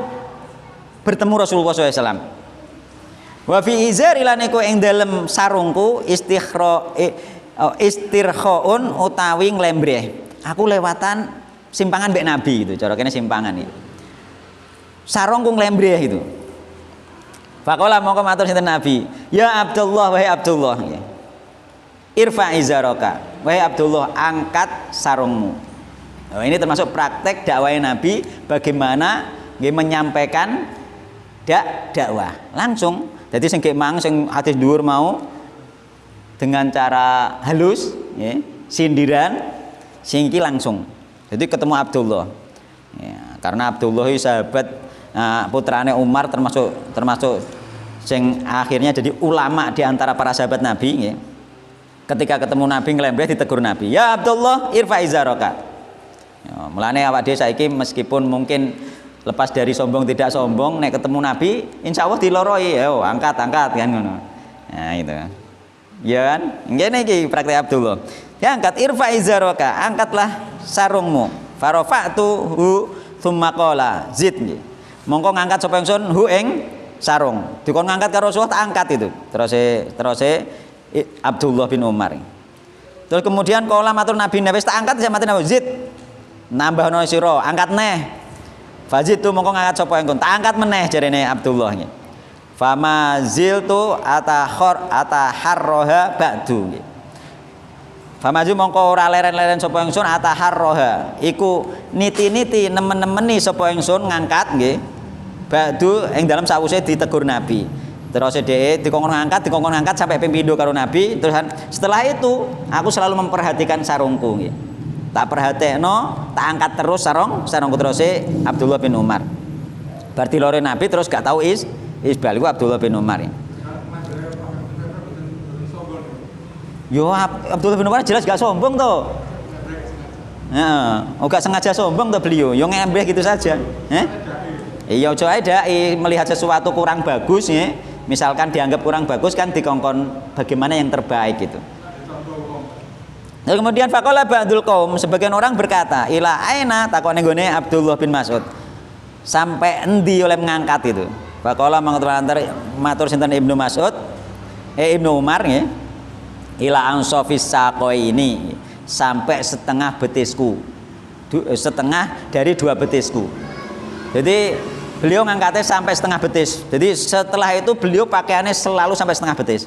bertemu Rasulullah sallallahu alaihi wasallam. Wa fi izari lan iku ing dalem sarungku istirkhaun utawi nglembreh. Aku lewatan simpangan mbek Nabi gitu, cara kene simpangan itu. Sarungku nglembreh itu. Faqala mongko matur sinten Nabi, "Ya Abdullah, wahai Abdullah." Irfa izaraka. Wahai Abdullah, angkat sarungmu. Nah, ini termasuk praktek dakwah Nabi bagaimana nggih menyampaikan dakwah langsung. Jadi sing mang sing hadis dhuwur mau dengan cara halus, ya, sindiran, sing iki langsung. Jadi ketemu Abdullah. Ya, karena Abdullah itu sahabat putrane Umar termasuk sing akhirnya jadi ulama di antara para sahabat Nabi. Ya. ketika ketemu Nabi nglembreh ditegur Nabi, "Ya Abdullah, irfa izaraka." Ya, mulane awak dhewe saiki meskipun mungkin lepas dari sombong tidak sombong, nek ketemu Nabi insya Allah diloroi, yo angkat kan ngono. Nah itu. Ya kan? Ngene iki praktek Abdullah. Ya angkat irfa izaraka, angkatlah sarungmu. Farafa'tuhu tsumma qala zid. Mongko ngangkat sapa ingsun hu ing sarung. Dikon ngangkat karo Rasulullah tak angkat itu. Terus Abdullah bin Umar. Terus kemudian kala matur Nabi wis tak angkat sama Nabi zid. Nambahno sira, angkat neh. Fazid tu mongko ngangkat sapa ingsun, tak angkat meneh jarene Abdullah nggih. Fama ziltu ataharroha ba'du nggih. Famaju mongko ora leren-leren sapa ingsun ataharroha. Iku niti-niti nemen-nemeni sapa ingsun ngangkat nggih. Ba'du ing dalam sawise ditegur Nabi. Terus dhek dikongkon ngangkat sampai ping pindho karo Nabi. Terus setelah itu aku selalu memperhatikan sarungku nggih. Tak perhatekno, tak angkat terus sarungku terus Abdullah bin Umar. Berarti lore Nabi terus gak tahu isbal iku Abdullah bin Umar. Yo Abdullah bin Umar jelas gak sombong toh. Heeh, gak sengaja sombong toh beliau. Yo ngembleh gitu saja. Iya aja ae melihat sesuatu kurang bagus ya. Misalkan dianggap kurang bagus kan dikongkon bagaimana yang terbaik gitu. Kemudian faqala ba'dul qaum, sebagian orang berkata, ila aina takone nggone Abdullah bin Mas'ud. Sampai endi oleh mengangkat itu. Faqala matur sinten Ibnu Mas'ud, Ibnu Umar nggih. Ila ansofis saqaini, sampai setengah betisku. Setengah dari 2 betisku. Jadi beliau ngangkatnya sampai setengah betis. Jadi setelah itu beliau pakaiannya selalu sampai setengah betis.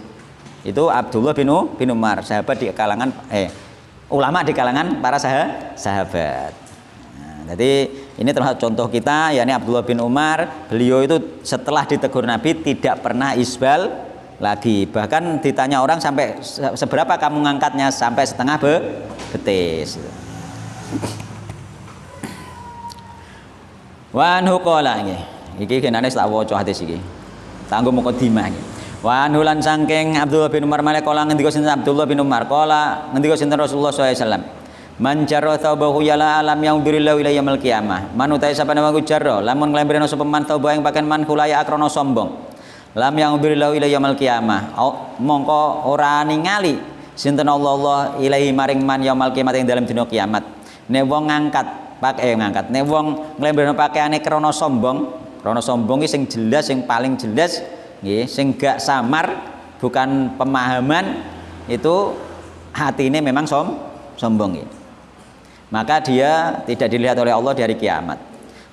Itu Abdullah bin Umar, sahabat di kalangan ulama di kalangan para sahabat. Nah, jadi ini termasuk contoh kita, yakni Abdullah bin Umar. Beliau itu setelah ditegur Nabi tidak pernah isbal lagi. Bahkan ditanya orang sampai seberapa kamu ngangkatnya, sampai setengah betis. Wa anhu qala iki kenane tak waca hadis iki. Tanggo mukadimah iki. Wa anulan sangking Abdullah bin Umar malih kala ngendika sinten Abdullah bin Umar kala ngendika sinten Rasulullah sallallahu alaihi wasallam man jarra thawbahu yala alam yaudzurillahu ila yaumil qiyamah man utahe sapane wong jarra lamun nglembreno sapa man thawba ing pakaian man kulaya akrana sombong lam yaudzurillahu ila yaumil qiyamah mongko ora ningali sinten Allah ilahi maring man yaumil qiyamah ing dalem dina kiamat nek wong ngangkat nek wong nglembreno pakaiane krana sombong iki sing jelas sing paling jelas nggih, sing gak samar, bukan pemahaman itu hati ini memang sombong nggih. Maka dia tidak dilihat oleh Allah di hari kiamat.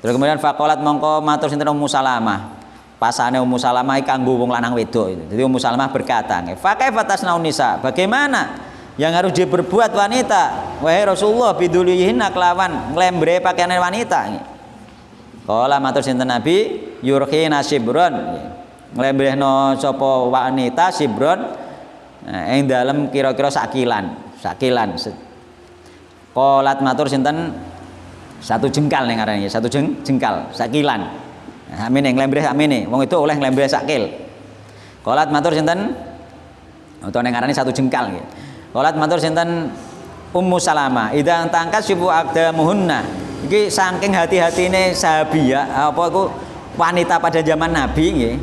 Terus kemudian faqalat mongko matur sinten Ummu Salamah. Pasane Ummu Salamah kanggo wong lanang wedok itu. Jadi Ummu Salamah berkata, "Fa kaifa tasnaun nisa?" Bagaimana yang harus diperbuat wanita? Wahai Rasulullah bidulihinna kelawan nglembre pakaian wanita nggih. Kala matur sinten Nabi, "Yurkhina shibron." Nglembrehno sapa wanita sibron ing dalem kira-kira sakilan. Qolat matur sinten 1 jengkal ning arane 1 jengkal sakilan. Amene nglembreh amene wong itu oleh nglembreh sakil. Qolat matur sinten utawa ning arane 1 jengkal nggih. Qolat matur sinten Ummu Salamah idza tangkas sibu aqdamuhunna. Iki saking hati-hatine sahabiah apa iku wanita pada zaman Nabi nggih.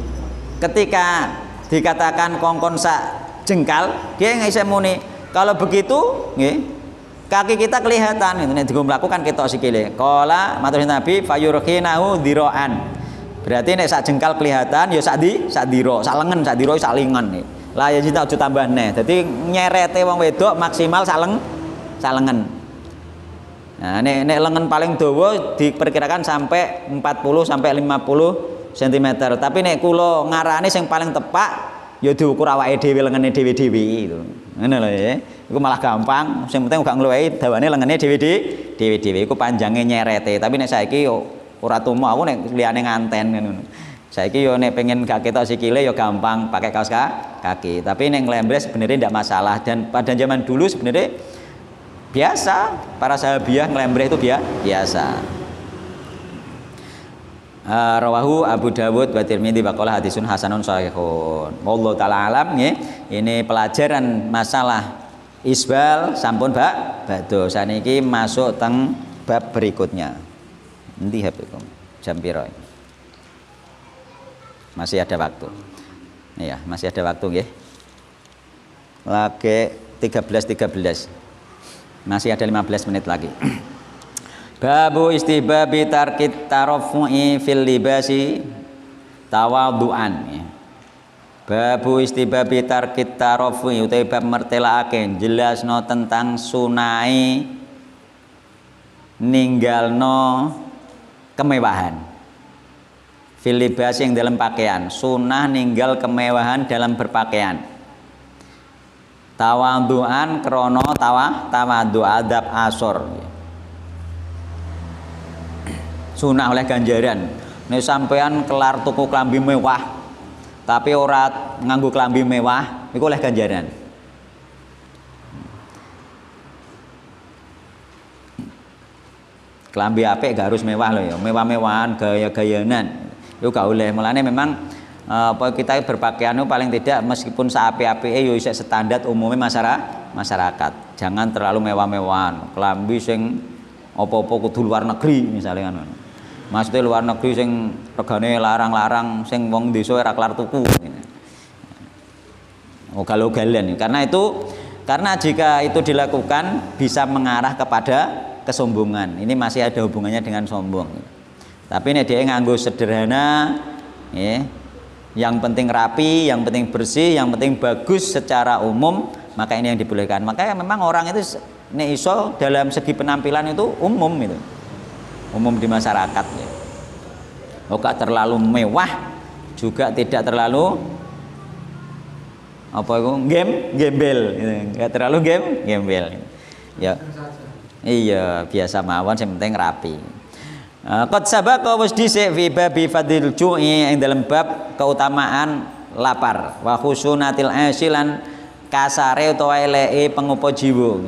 Ketika dikatakan kongkon sak jengkal, dia nggak bisa muni. Kalau begitu, nggih, kaki kita kelihatan. Ini digo melakukan ketok sikile. Kala matur Nabi fayurkhinahu diroan. Berarti nek sak jengkal kelihatan, ya sak diro, sak lengan, sak diro, sak lingan nih. Lah ya kita aja tambah neh. Jadi nyerete wong wedok maksimal sak lengan. Nah, nek lengan paling dawa diperkirakan sampai 40 sampai 50 cm. Tapi nek kula ngarani sing paling tepak ya diukur awake dhewe lengene dhewe-dhewe itu. Ngono lho ya. Iku malah gampang, sing penting gak ngluwehi dawane lengene dhewe-dhewe. Iku panjange nyerete. Tapi nek saiki yo ora tumo aku nek liyane nganten ngono. Saiki yo nek pengen gak ketok sikile yo gampang pakai kaos kaki. Tapi nek nglembre sebenarnya tidak masalah dan pada zaman dulu sebenarnya biasa para sahabiah nglembre itu biasa. Rawahu Abu Dawud wa Tirmidzi wa qala hadisun hasanun shahihun. Wallahu taala alam nggih. Ini pelajaran masalah isbal sampun badhe. Saniki masuk teng bab berikutnya. Endi HP jam piro? Masih ada waktu. Iya, masih ada waktu nggih. Lagi 13.13. Masih ada 15 menit lagi. Babu istihbabi tarkit tarafu'i fil libasi tawadhu'an. Babu istihbabi tarkit tarafu'i utawi bab mertelake jelasno tentang sunai ninggalno kemewahan. Fil libasi yang dalam pakaian, sunah ninggal kemewahan dalam berpakaian. Tawadhu'an krono tawadhu adab asor. Sunah oleh ganjaran. Nek sampean kelar tuku klambi mewah tapi ora nganggo klambi mewah iku oleh ganjaran. Klambi apik gak harus mewah loh ya, mewah-mewahan, gaya-gayanan. Itu gak oleh. Mulane memang apa kita berpakaian itu paling tidak meskipun seapi-apike yo isih standar umumnya masyarakat. Jangan terlalu mewah-mewahan. Klambi sing apa-apa kudu luar negeri misalnya kan. Maksudnya luar negeri sing regane larang-larang sing wong desa ora kelar tuku. Ugal-ugalan. Karena jika itu dilakukan bisa mengarah kepada kesombongan. Ini masih ada hubungannya dengan sombong. Tapi nek dia nganggo sederhana, ya, yang penting rapi, yang penting bersih, yang penting bagus secara umum, maka ini yang dibolehkan. Makanya memang orang itu nek iso dalam segi penampilan itu umum itu. Umum di masyarakat ya. Gak terlalu mewah, juga tidak terlalu apa itu gembel gitu. Gak terlalu gembel. Ya. Iya, biasa mawon yang penting rapi. Qad sabaqa wis dhisik fi babi fadil ju'i ing dalam bab keutamaan lapar wa khusunatil asilan kasare utawa eleke pengupa jiwa.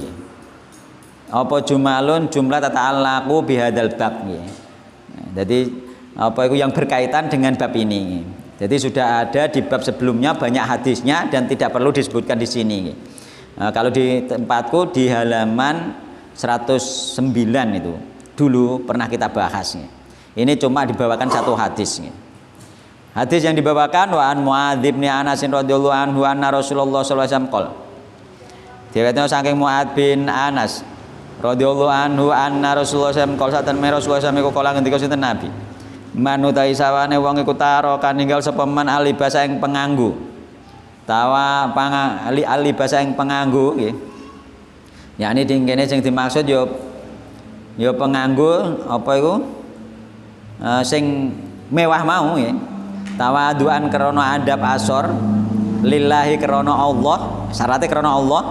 Apa jumalun jumlah tata'allaqu bihadzal bab nggih. Jadi apa itu yang berkaitan dengan bab ini. Jadi sudah ada di bab sebelumnya banyak hadisnya dan tidak perlu disebutkan di sini. Kalau di tempatku di halaman 109 itu dulu pernah kita bahas. Ini cuma dibawakan satu hadis. Hadis yang dibawakan wa an Muadz bin Anas radhiyallahu anhu anna Rasulullah sallallahu alaihi wasallam qol. Diriwayatkan saking Muadz bin Anas radhiyallahu anhu anna Rasulullah sallallahu alaihi wasallam qol satan Rasulullah sallallahu alaihi wasallam ngendika sinten Nabi. Manutai sawane wong iku taro kan ninggal sapa man alibasa ing penganggu. Tawa alibasa ing penganggu nggih. Yakni dingkene sing dimaksud ya penganggu apa iku sing mewah mau ya. Tawaduan krana adab asor lillahi krana Allah, syaratnya krana Allah.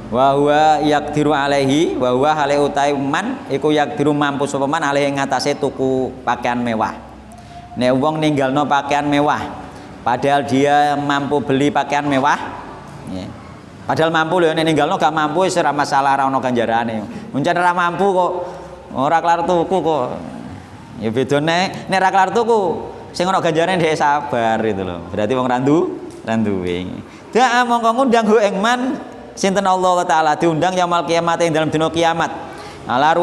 Wa huwa yaqdiru alaihi wa huwa hale utai man iku yaqdiru mampu sapa man alaihi ngatasé tuku pakaian mewah. Nek wong ninggalno pakaian mewah padahal dia mampu beli pakaian mewah ya. Padahal mampu lho nek ninggalno gak mampu wis ora masalah, ora ono ganjarane. Muncen ora mampu kok ora kelar tuku kok. Ya bedone nek ora kelar tuku sing ono ganjarane dhek sabar itu lho. Berarti wong randuwe. Dak mongko ngundang hu ing man sinten Allah taala diundang yaumul kiamat ing dalam dina kiamat. Ala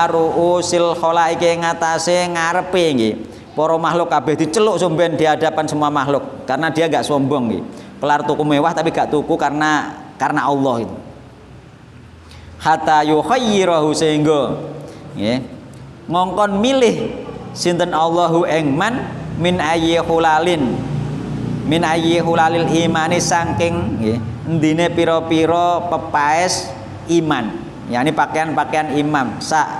ruusil khalaiki ngatasé ngarepe nggih. Para makhluk kabeh diceluk somben di hadapan semua makhluk karena dia enggak sombong nggih. Kelar tuku mewah tapi gak tuku karena Allah itu. Hatta yukhayyirahu sehingga nggih ngongkon milih sinten Allahu ing man min ayyi hulalil imani saking nggih endine pira-pira pepaes iman. Yani pakaian-pakaian imam saa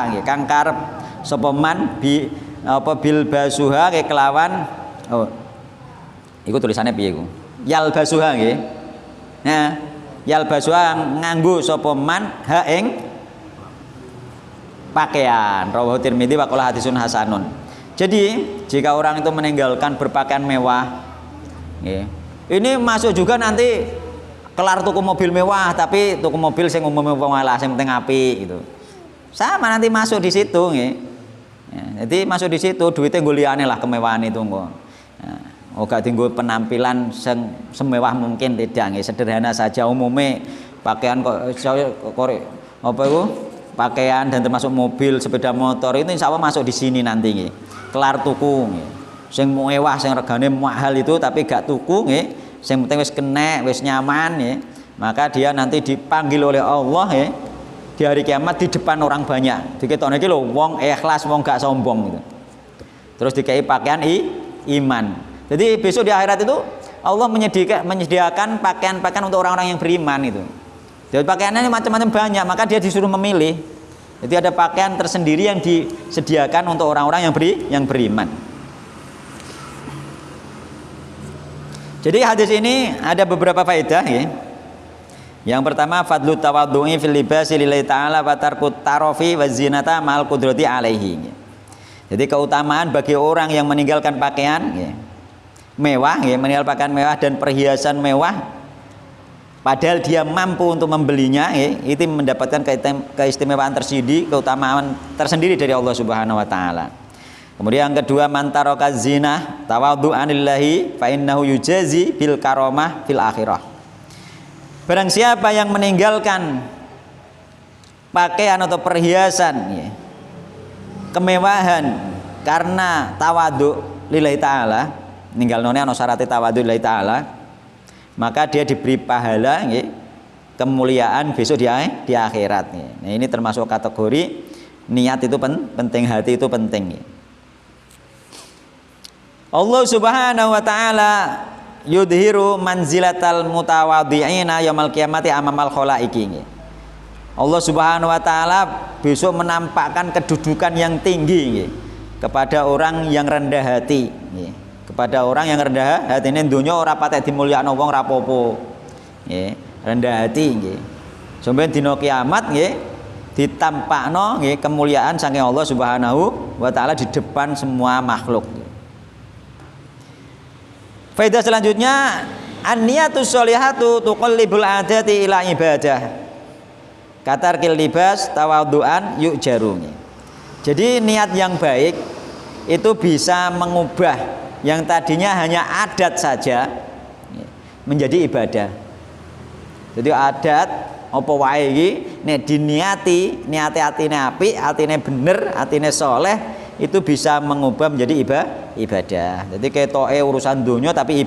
nggih kang karep sapa man bil basuha kelawan iku tulisannya piye iku? Yal basuha nggih. Nah, yal basuha nganggo sapa man ha ing pakaian. Rawahu Tirmidzi wa qala hadisun hasanun. Jadi, jika orang itu meninggalkan berpakaian mewah nggih. Ini masuk juga nanti kelar tuku mobil mewah tapi tuku mobil sing umum wae sing penting apik gitu. Sama nanti masuk di situ nggih. Ya, jadi masuk di situ duitnya nggo liyane lah kemewahan itu engko. Gak tinggal penampilan semewah mungkin, tidak nggih, sederhana saja. Umumnya pakaian apa itu, pakaian dan termasuk mobil, sepeda motor itu insya Allah masuk di sini nanti nggih. Kelar tuku nggih. Sing mewah, sing regane mahal itu tapi gak tuku nggih, sing penting wis kenek, wis nyaman nggih, maka dia nanti dipanggil oleh Allah ya di hari kiamat di depan orang banyak. Diketokne iki lho wong ikhlas, wong gak sombong gitu. Terus dikai pakaian iman. Jadi besok di akhirat itu Allah menyediakan pakaian-pakaian untuk orang-orang yang beriman itu. Jadi pakaiannya macam-macam banyak, maka dia disuruh memilih. Jadi ada pakaian tersendiri yang disediakan untuk orang-orang yang beriman. Jadi hadis ini ada beberapa faedah ya. Yang pertama, fadlu tawaddu'i fil libasi lillahi ta'ala wa tarkut tarofi wa zinata ma'al qudrati alaihi. Jadi keutamaan bagi orang yang meninggalkan pakaian ya, mewah ya, meninggalkan pakaian mewah dan perhiasan mewah padahal dia mampu untuk membelinya ya, itu mendapatkan keistimewaan tersendiri, keutamaan tersendiri dari Allah Subhanahu wa taala. Kemudian yang kedua, man taraka zinah tawaddu'an lillahi fa innahu yujazi bil karamah fil akhirah. Barang siapa yang meninggalkan pakaian atau perhiasan ya, kemewahan karena tawadhu lillahi ta'ala, ninggal none ana syarat tawadhu lillahi ta'ala, maka dia diberi pahala ya, kemuliaan besok di akhirat ya. Nah, ini termasuk kategori niat itu penting, hati itu penting ya. Allah Subhanahu wa taala yudhiru manzilatal mutawadhi'ina yaumil qiyamati amamal khalaiqi. Allah Subhanahu wa taala besok menampakkan kedudukan yang tinggi kepada orang yang rendah hati. Kepada orang yang rendah hati ini dunya ora patek dimulyakno wong rapopo. Rendah hati nggih. Sampai dina kiamat nggih ditampakno nggih kemuliaan saking Allah Subhanahu wa taala di depan semua makhluk. Faedah selanjutnya, an-niyatus sholihatu tuqallibul adati ila ibadah. Katarkil libas tawadhu'an yu'jaru. Jadi niat yang baik itu bisa mengubah yang tadinya hanya adat saja menjadi ibadah. Jadi adat apa wae iki nek diniati, niate atine apik, atine bener, atine soleh, itu bisa mengubah menjadi ibadah. Jadi ketoke urusan dunia tapi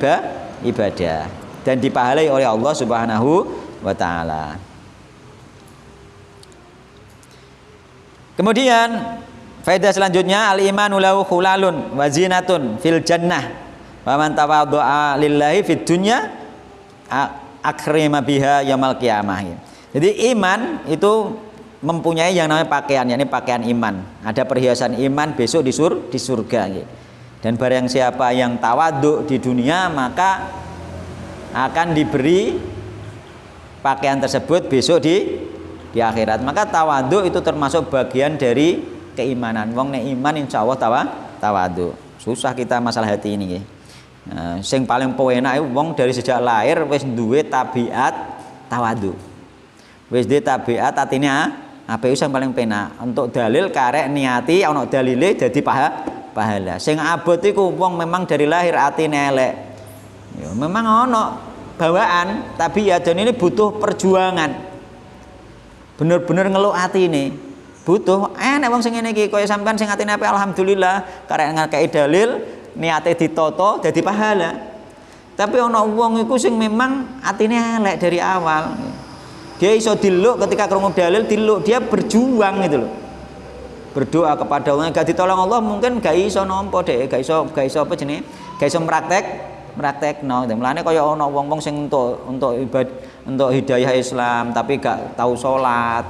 ibadah dan dipahalai oleh Allah Subhanahu wa taala. Kemudian faedah selanjutnya, al-imanu lahu khulalun wa zinatun fil jannah. Wa man tawaddu'a lillahi fid dunya akrima biha yaumil qiyamah. Jadi iman itu mempunyai yang namanya pakaian, yakni pakaian iman. Ada perhiasan iman besok di surga. Dan barang siapa yang tawadhu di dunia, maka akan diberi pakaian tersebut besok di akhirat. Maka tawadhu itu termasuk bagian dari keimanan. Wong nek iman insya Allah tawadhu. Susah kita masalah hati ini. Sing paling penak wong dari sejak lahir wis duwe tabiat tawadhu. Wis duwe tabiat atine apik sing paling penak. Untuk dalil karek niati ana dalile dadi pahala. Sing abot iku wong memang dari lahir atine elek. Ya memang ana bawaan, tapi ya jan ini butuh perjuangan. Bener-bener ngeluk atine. Butuh enek wong sing ngene iki kaya sampean sing atine apik alhamdulillah, karek ngakei dalil niate ditoto dadi pahala. Tapi ana wong iku sing memang atine elek dari awal. Dia iso diluk ketika krungu dalil diluk, dia berjuang gitu loh. Berdoa kepada Allah, gak ditolong Allah mungkin gak iso nampa dhek, gak iso apa jenenge? Gak iso praktekno. Mulane kaya ana wong-wong sing untuk hidayah Islam tapi gak tahu salat.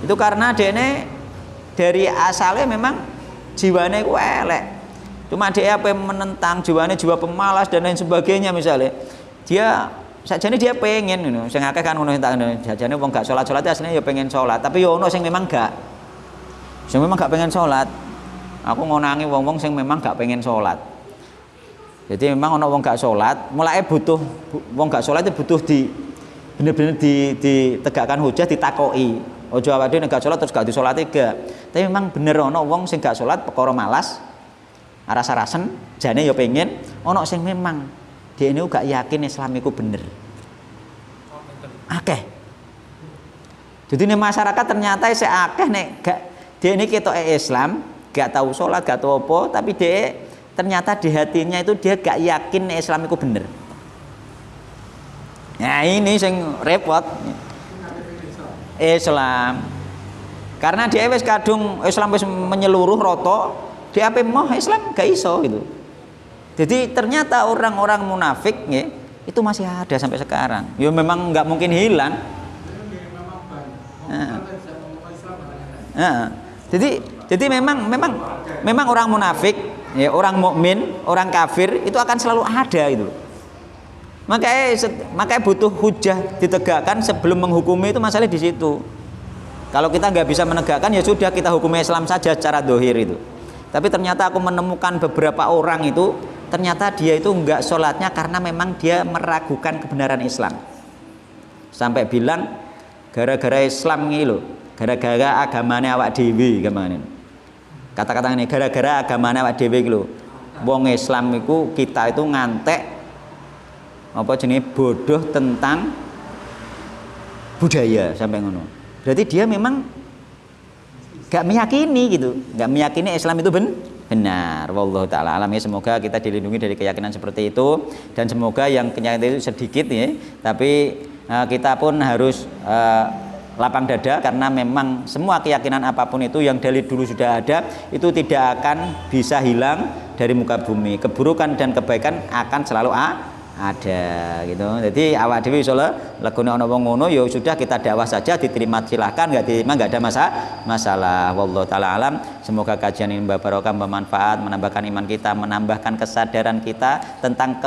Itu karena dene dari asalnya memang jiwane ku elek. Cuma dia apa yang menentang jiwane, jiwa pemalas dan lain sebagainya misalnya. Sajane dia pengen ngono. Sing akeh kan ngono tak sajane wong gak salat-salat asline ya pengen salat, tapi ya ono sing memang gak. Sing memang gak pengen salat. Aku ngonangi wong-wong sing memang gak pengen salat. Jadi memang ono wong gak salat, mulai butuh wong gak salat itu butuh bener-bener ditegakkan hujah, ditakoki. Ojo awake nek gak salat terus gak disolati gak. Tapi memang bener ono wong sing gak salat perkara malas aras-arasen jane ya pengen ana sing memang dene gak yakin Islam iku bener. Akeh. Jadi nih masyarakat ternyata isih akeh nek gak dene ketoke Islam, gak tahu sholat, gak tahu apa, tapi dia ternyata di hatinya itu dia gak yakin nek Islam iku bener. Nah ini sing repot. Islam. Karena dia wis kadung Islam wis menyeluruh roto, dia apa mau Islam gak iso gitu. Jadi ternyata orang-orang munafik ya, itu masih ada sampai sekarang. Ya memang nggak mungkin hilang. Jadi memang orang munafik, ya orang mukmin, orang kafir itu akan selalu ada itu. Makanya butuh hujah ditegakkan sebelum menghukumi, itu masalah di situ. Kalau kita nggak bisa menegakkan ya sudah kita hukumi Islam saja secara dohir itu. Tapi ternyata aku menemukan beberapa orang itu ternyata dia itu nggak sholatnya karena memang dia meragukan kebenaran Islam. Sampai bilang gara-gara Islam ini loh, gara-gara agamanya awak dewi gimana? Kata-kata ini gara-gara agamanya awak dewi loh. Wong Islam itu kita itu ngantek apa jenis bodoh tentang budaya sampai ngono. Berarti dia memang gak meyakini gitu, gak meyakini Islam itu benar. Wallahu taala alam ya, semoga kita dilindungi dari keyakinan seperti itu dan semoga yang keyakinan itu sedikit ya, tapi kita pun harus lapang dada karena memang semua keyakinan apapun itu yang dari dulu sudah ada itu tidak akan bisa hilang dari muka bumi. Keburukan dan kebaikan akan selalu ada gitu. Jadi awak dhewe iso legone ana wong ngono ya sudah kita dakwah saja, diterima silahkan, enggak diterima enggak ada masalah. Wallahu taala alam. Semoga kajian ini barokah, bermanfaat, menambahkan iman kita, menambahkan kesadaran kita tentang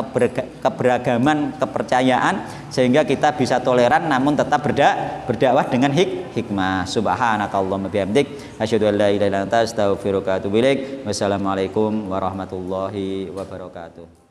keberagaman kepercayaan sehingga kita bisa toleran namun tetap berdakwah dengan hikmah. Subhanakallahumma bihamdik asyhadu an la ilaha illa anta astaghfiruka wa atubu ilaik. Wassalamualaikum warahmatullahi wabarakatuh.